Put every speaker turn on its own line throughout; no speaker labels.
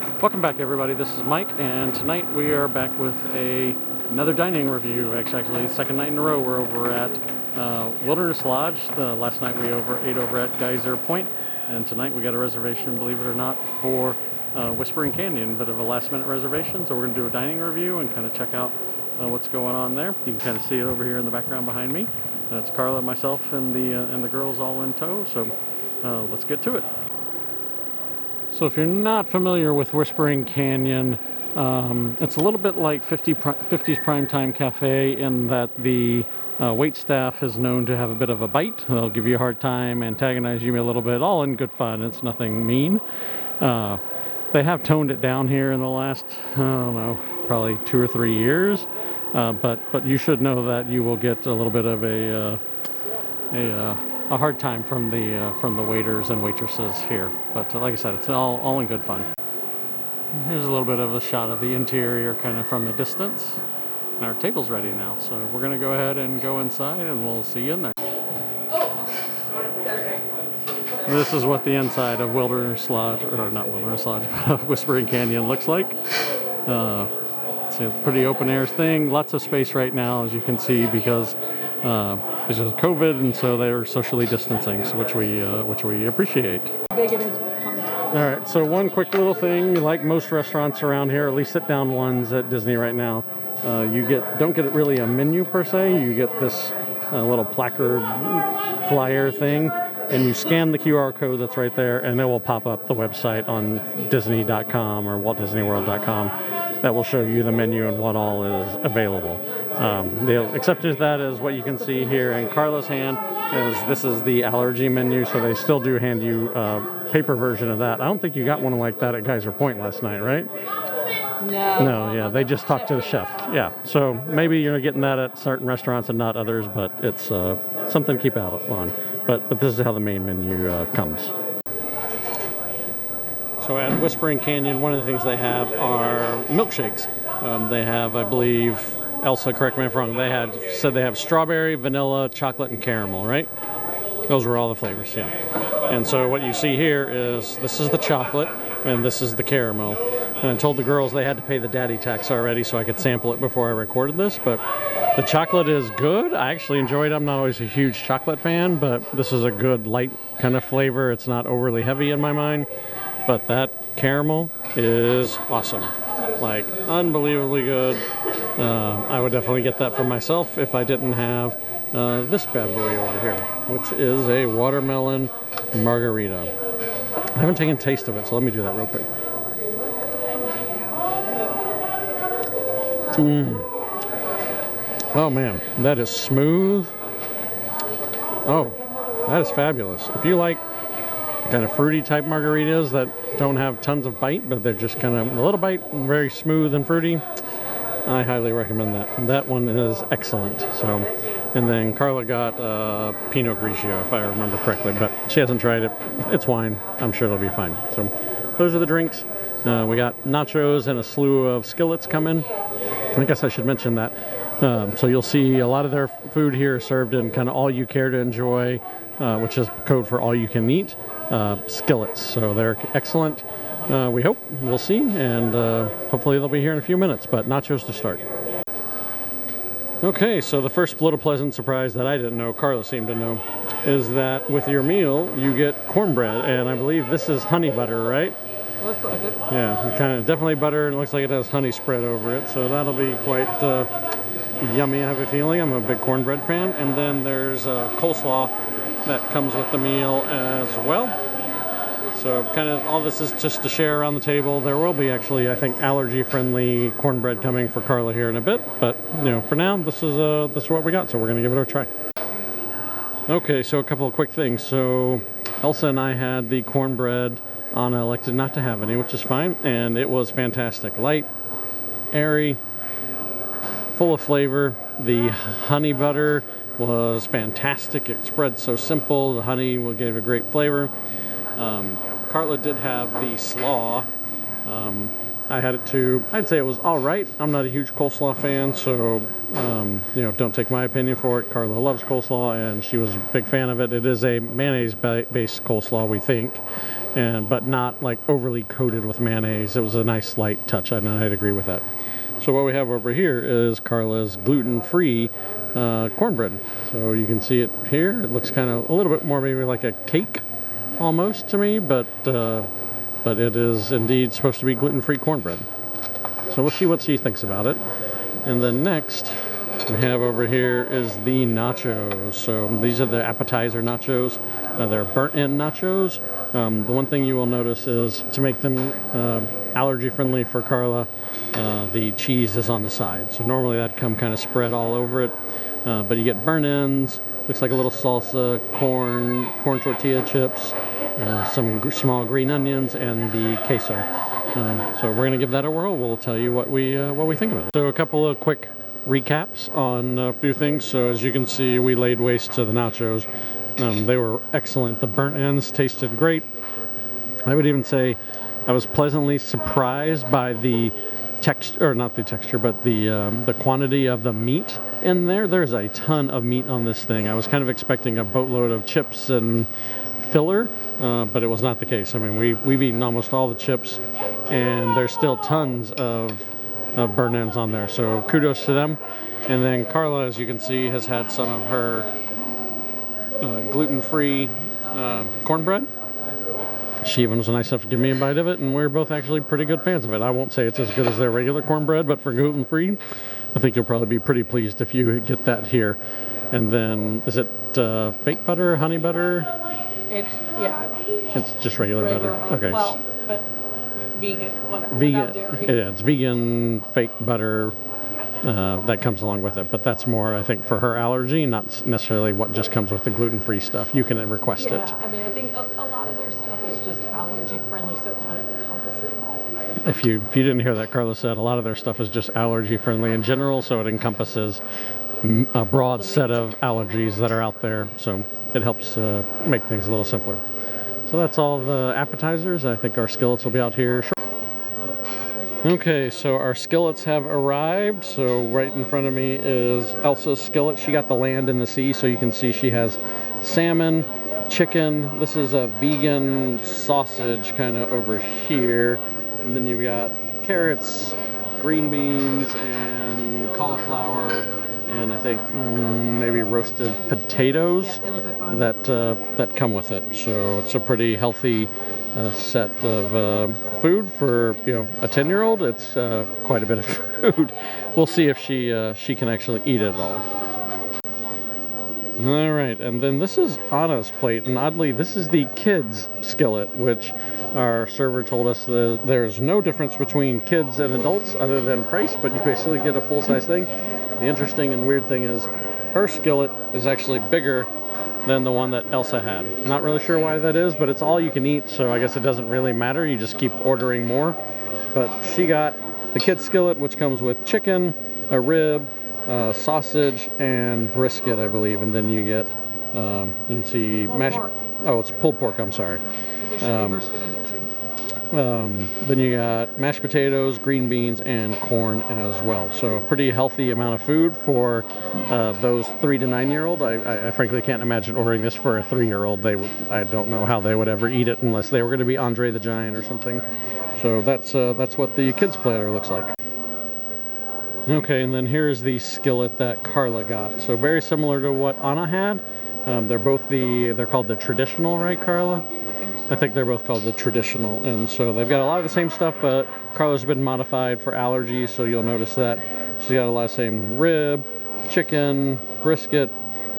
Welcome back, everybody. This is Mike, and tonight we are back with another dining review. Actually, second night in a row we're over at Wilderness Lodge. Last night we ate over at Geyser Point, and tonight we got a reservation, believe it or not, for Whispering Canyon. Bit of a last-minute reservation, so we're going to do a dining review and kind of check out what's going on there. You can kind of see it over here in the background behind me. It's Carla, myself, and the girls all in tow. So let's get to it. So if you're not familiar with Whispering Canyon, it's a little bit like 50's Primetime Cafe in that the wait staff is known to have a bit of a bite. They'll give you a hard time, antagonize you a little bit, all in good fun. It's nothing mean. They have toned it down here in the last, I don't know, probably 2 or 3 years. But you should know that you will get a little bit of a hard time from the waiters and waitresses here. But like I said, it's all in good fun. Here's a little bit of a shot of the interior kind of from a distance. And our table's ready now, so we're going to go ahead and go inside and we'll see you in there. This is what the inside of Wilderness Lodge, or not Wilderness Lodge, but Whispering Canyon looks like. It's a pretty open air thing. Lots of space right now, as you can see, because this is COVID, and so they're socially distancing, which we appreciate.
How big it is.
All right, so one quick little thing, like most restaurants around here, at least sit-down ones at Disney right now, don't get really a menu per se. You get this little placard flyer thing, and you scan the QR code that's right there, and it will pop up the website on Disney.com or WaltDisneyWorld.com. That will show you the menu and what all is available. They'll accept that as what you can see here in Carla's hand, as this is the allergy menu, so they still do hand you a paper version of that. I don't think you got one like that at Geyser Point last night, right? No, yeah, they just talked to the chef. Yeah, so maybe you're getting that at certain restaurants and not others, but it's something to keep out on. But this is how the main menu comes. So at Whispering Canyon, one of the things they have are milkshakes. They have, I believe, Elsa, correct me if I'm wrong, said they have strawberry, vanilla, chocolate, and caramel, right? Those were all the flavors, yeah. And so what you see here is, this is the chocolate, and this is the caramel. And I told the girls they had to pay the daddy tax already so I could sample it before I recorded this, but the chocolate is good. I actually enjoyed it. I'm not always a huge chocolate fan, but this is a good light kind of flavor. It's not overly heavy in my mind. But that caramel is awesome, like unbelievably good. I would definitely get that for myself if I didn't have this bad boy over here, which is a watermelon margarita. I haven't taken a taste of it, so let me do that real quick. Oh man, that is smooth. Oh, that is fabulous. If you like kind of fruity type margaritas that don't have tons of bite, but they're just kind of a little bite, very smooth and fruity, I highly recommend that. That one is excellent. So, and then Carla got Pinot Grigio, if I remember correctly, but she hasn't tried it. It's wine. I'm sure it'll be fine. So those are the drinks. We got nachos and a slew of skillets coming. I guess I should mention that. So you'll see a lot of their food here served in kind of all you care to enjoy, which is code for all you can eat. Skillets, so they're excellent. We hope, we'll see, and hopefully they'll be here in a few minutes, but nachos to start. Okay, so the first little pleasant surprise that I didn't know, Carla seemed to know, is that with your meal you get cornbread, and I believe this is honey butter, right?
Looks like it.
Yeah, kind of definitely butter, and it looks like it has honey spread over it, so that'll be quite yummy, I have a feeling. I'm a big cornbread fan. And then there's coleslaw that comes with the meal as well. So kind of all this is just to share around the table. There will be actually, I think, allergy-friendly cornbread coming for Carla here in a bit. But, for now, this is what we got. So we're going to give it a try. Okay, so a couple of quick things. So Elsa and I had the cornbread. Anna elected not to have any, which is fine. And it was fantastic. Light, airy, full of flavor. The honey butter was fantastic. It spread so simple. The honey gave a great flavor. Carla did have the slaw, I had it too. I'd say it was all right. I'm not a huge coleslaw fan, so don't take my opinion for it. Carla loves coleslaw, and she was a big fan of it. It is a mayonnaise-based coleslaw, we think, but not like overly coated with mayonnaise. It was a nice light touch, and I'd agree with that. So what we have over here is Carla's gluten-free cornbread. So you can see it here. It looks kind of a little bit more maybe like a cake almost to me, but it is indeed supposed to be gluten-free cornbread. So we'll see what she thinks about it. And then next we have over here is the nachos. So these are the appetizer nachos. They're burnt-end nachos. The one thing you will notice is to make them allergy-friendly for Carla, the cheese is on the side. So normally that'd come kind of spread all over it, but you get burnt ends. Looks like a little salsa, corn tortilla chips, some small green onions, and the queso. So we're going to give that a whirl. We'll tell you what we think about it. So a couple of quick recaps on a few things. So as you can see, we laid waste to the nachos. They were excellent. The burnt ends tasted great. I would even say I was pleasantly surprised by the texture, or not the texture, but the quantity of the meat in there. There's a ton of meat on this thing. I was kind of expecting a boatload of chips and filler, but it was not the case. I mean, we've eaten almost all the chips, and there's still tons of burnt ends on there. So kudos to them. And then Carla, as you can see, has had some of her gluten-free cornbread. She even was nice enough to give me a bite of it, and we're both actually pretty good fans of it. I won't say it's as good as their regular cornbread, but for gluten-free, I think you'll probably be pretty pleased if you get that here. And then, is it fake butter, honey butter? It's just regular butter. Okay.
Well, but vegan, whatever.
Vegan. Yeah, it's vegan fake butter that comes along with it. But that's more, I think, for her allergy, not necessarily what just comes with the gluten-free stuff. You can request it.
Yeah, I mean, I think a lot of their stuff is just allergy-friendly, so it kind of encompasses all of it.
If you didn't hear that, Carla said a lot of their stuff is just allergy-friendly in general, so it encompasses a broad set of allergies that are out there. So it helps make things a little simpler. So that's all the appetizers. I think our skillets will be out here shortly. Okay, so our skillets have arrived. So right in front of me is Elsas Skillet. She got the land and the sea, so you can see she has salmon, chicken. This is a vegan sausage kind of over here. And then you've got carrots, green beans, and cauliflower, and I think maybe roasted potatoes that come with it. So it's a pretty healthy set of food for a 10-year-old. It's quite a bit of food. We'll see if she can actually eat it all. All right, and then this is Anna's plate, and oddly, this is the kids' skillet, which our server told us there's no difference between kids and adults other than price, but you basically get a full-size thing. The interesting and weird thing is her skillet is actually bigger than the one that Elsa had. Not really sure why that is, but it's all you can eat, so I guess it doesn't really matter. You just keep ordering more. But she got the kids' skillet, which comes with chicken, a rib, sausage, and brisket, I believe. And then you get, you can see mashed... Oh, it's pulled pork, I'm sorry. Then you got mashed potatoes, green beans, and corn as well. So a pretty healthy amount of food for those 3 to 9-year-old. I frankly can't imagine ordering this for a 3-year-old. I don't know how they would ever eat it unless they were going to be Andre the Giant or something. So that's what the kids' platter looks like. Okay, and then here's the skillet that Carla got. So very similar to what Anna had. They're called the traditional, right, Carla? I think they're both called the traditional, and so they've got a lot of the same stuff, but Carla's been modified for allergies, so you'll notice that she's got a lot of the same rib, chicken, brisket.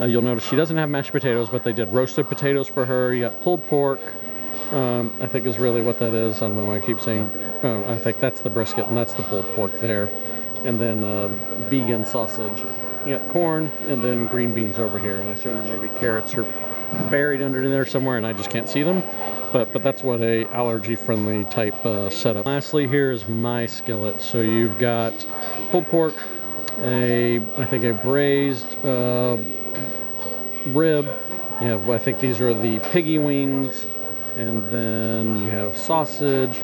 You'll notice she doesn't have mashed potatoes, but they did roasted potatoes for her. You got pulled pork, I think is really what that is. I don't know why I keep saying, I think that's the brisket, and that's the pulled pork there. And then vegan sausage. You got corn, and then green beans over here, and I assume maybe carrots are buried under there somewhere, and I just can't see them. But that's what a allergy-friendly type setup. Lastly, here is my skillet. So you've got pulled pork, I think a braised rib. You have, I think these are the piggy wings, and then you have sausage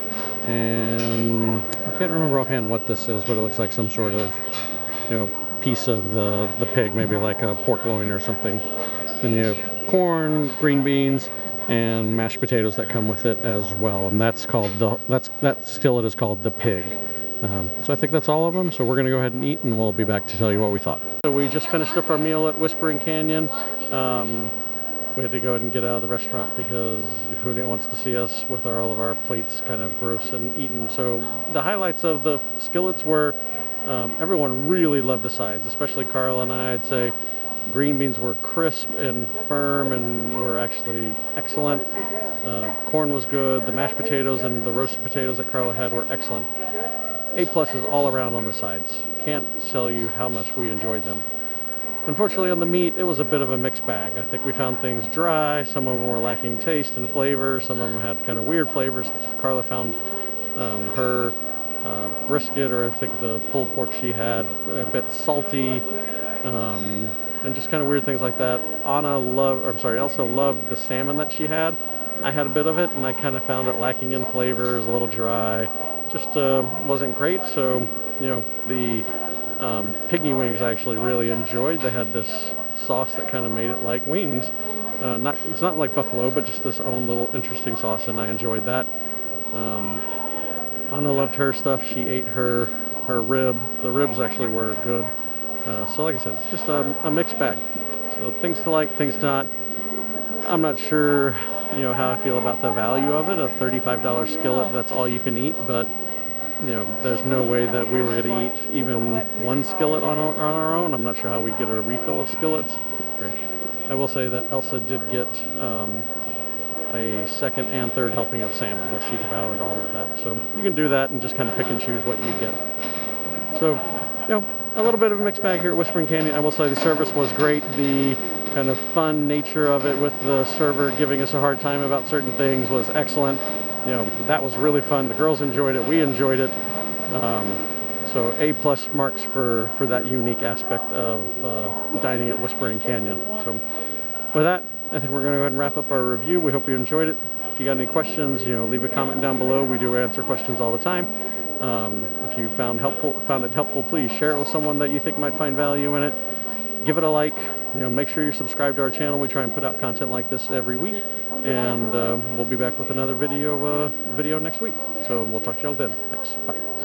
And I can't remember offhand what this is, but it looks like some sort of, piece of the pig, maybe like a pork loin or something. Then you have corn, green beans, and mashed potatoes that come with it as well. And that's called that skillet is called the pig. So I think that's all of them. So we're going to go ahead and eat, and we'll be back to tell you what we thought. So we just finished up our meal at Whispering Canyon. We had to go ahead and get out of the restaurant because who wants to see us with all of our plates kind of gross and eaten. So the highlights of the skillets were everyone really loved the sides, especially Carl and I. I'd say green beans were crisp and firm and were actually excellent. Corn was good. The mashed potatoes and the roasted potatoes that Carla had were excellent. A+ is all around on the sides. Can't tell you how much we enjoyed them. Unfortunately, on the meat, it was a bit of a mixed bag. I think we found things dry. Some of them were lacking taste and flavor. Some of them had kind of weird flavors. Carla found her brisket, or I think the pulled pork she had, a bit salty, and just kind of weird things like that. Elsa loved the salmon that she had. I had a bit of it, and I kind of found it lacking in flavor. It was a little dry. Just wasn't great. So, the piggy wings I actually really enjoyed. They had this sauce that kind of made it like wings. It's not like buffalo, but just this own little interesting sauce, and I enjoyed that. Anna loved her stuff. She ate her rib. The ribs actually were good. So like I said, it's just a mixed bag. So things to like, things to not. I'm not sure, how I feel about the value of it. A $35 skillet, that's all you can eat, but there's no way that we were going to eat even one skillet on our own. I'm not sure how we get a refill of skillets. I will say that Elsa did get a second and third helping of salmon, which she devoured all of that. So you can do that and just kind of pick and choose what you get. So, a little bit of a mixed bag here at Whispering Canyon. I will say the service was great. The kind of fun nature of it with the server giving us a hard time about certain things was excellent. That was really fun. The girls enjoyed it. We enjoyed it. So A+ marks for that unique aspect of dining at Whispering Canyon. So with that, I think we're going to go ahead and wrap up our review. We hope you enjoyed it. If you got any questions, leave a comment down below. We do answer questions all the time. If you found it helpful, please share it with someone that you think might find value in it. Give it a like. Make sure you're subscribed to our channel. We try and put out content like this every week, and we'll be back with another video next week. So we'll talk to y'all then. Thanks. Bye.